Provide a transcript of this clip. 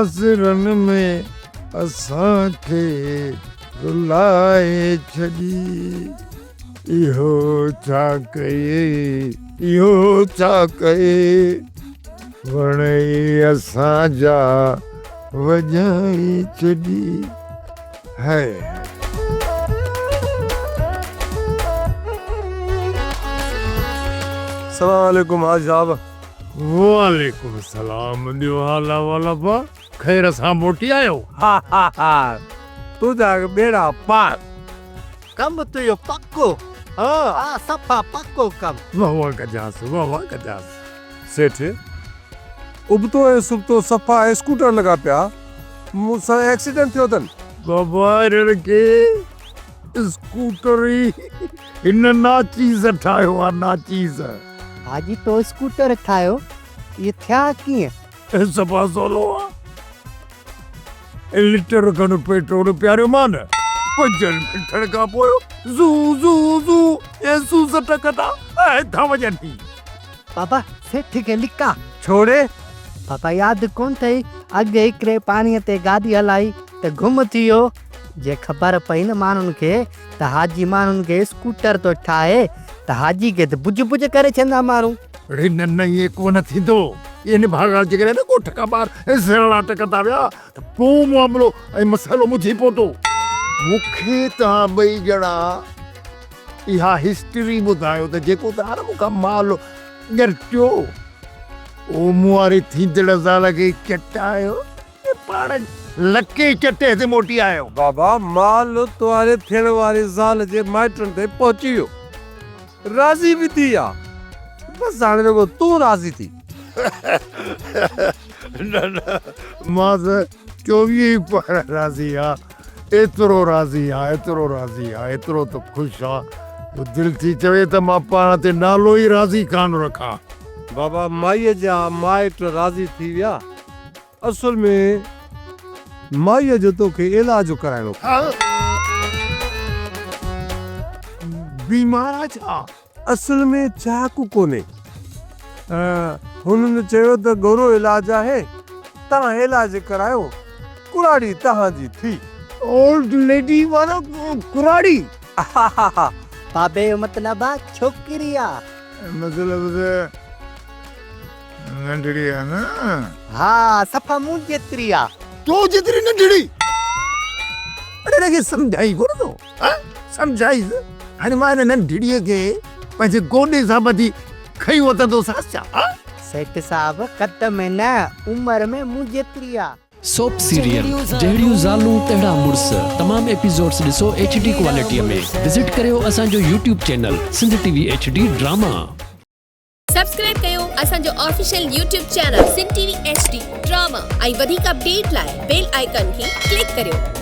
आसरन में असांखे रुलाए छॾी। इहो छा कये, इहो छा कये, वणे असांजा वॼाए छॾी। है सलामकुम आजाब। वालेकुम सलाम। ॾियो हाला वाला बा, खैर सां मोटी आयो? हा हा हा, तुझा बेड़ा पार। कम तो यो पक्को। हाँ सफा पक्को कम। वाह गजास, वाह गजास। सेठ उबतो है सुबतो सफा स्कूटर लगा पिया, मूंसां एक्सीडेंट थियो अथनि। बाबा के स्कूटर इन ना चीज ठाहियो आहे, ना चीज। हाजी तो स्कूटर ठाहियो, ये थिया कीअं? सफ़ा सवलो आहे। लीटर खनि पेट्रोल पियारियो मान, 5 मिंटनि खां पोइ ज़ू ज़ू ज़ू ऐं सूस टकंदा ऐं था वञनि। बाबा सेठ खे लिका छोड़े बाबा यादि कोन अथई अॻे हिकिड़े पाणीअ ते गाॾी हलाई त गुम थी वियो। जे ख़बर पई न माण्हुनि खे त हाजी माण्हुनि खे स्कूटर तो ठाहे त हाजी खे त बुझ बुझ करे छॾंदा माण्हू। अरे न ये कोन थींदो। इन भागा जे करे न कोठ खां ॿाहिरि सेड़ा टकंदा विया त पोइ मामिलो ऐं मसालो मुझी पहुतो। मूंखे तव्हां ॿई ॼणा इहा हिस्ट्री ॿुधायो त जेको तव्हां न मूंखां माल ॻरटियो, ओम वारी थींदड़ ज़ाल खे चटायो, पाण लके चटे ते मोटी आयो। बाबा माल तुम्हारे थियण वारी ज़ाल जे माइटनि ते पहुची वियो, राज़ी भी थी आ। बस हाणे रुगो तूं राज़ी थी। न मां त 24 पर राज़ी आ, एतिरो राज़ी आ, एतिरो राज़ी आ, एतिरो त ख़ुशि आ जो दिलि थी चवे त मां पाण ते नालो ई राज़ी कान रखां। बाबा माईअ जा माइट राज़ी थी विया, असल में माईअ जो तोखे इलाज कराइणो। बीमार छा? असल में चाकू कोने, हुननि चयो त गोरो इलाज आहे, तव्हां इलाज करायो, कुराड़ी तव्हांजी थी। ओल्ड लेडी वाला कुराड़ी? बाबे जो मतलब आ छोकिरी आ। मतलब नंढड़ी है ना? हाँ सफ़ा मूं जेतिरी आ। तो जेतिरी नंढड़ी? अरे लगे समझाई कोन तो, समझाई हाणे मां हिन नंढड़ीअ खे पंहिंजे गोॾे सां ॿधी खई वतंदो साचा। सेठ साहब कद में न उम्र में मूं जेतिरी आ। सोप सीरियल जहिड़ियूं ज़ालूं तहिड़ा मुड़स तमाम एपिसोड्स ॾिसो HD क्वालिटीअ में। विज़िट करियो असांजो YouTube channel Sindh TV HD drama. Subscribe कयो असांजो official YouTube channel Sindh TV HD drama ऐं वधीक अपडेट लाइ बेल आइकन खे क्लिक करियो।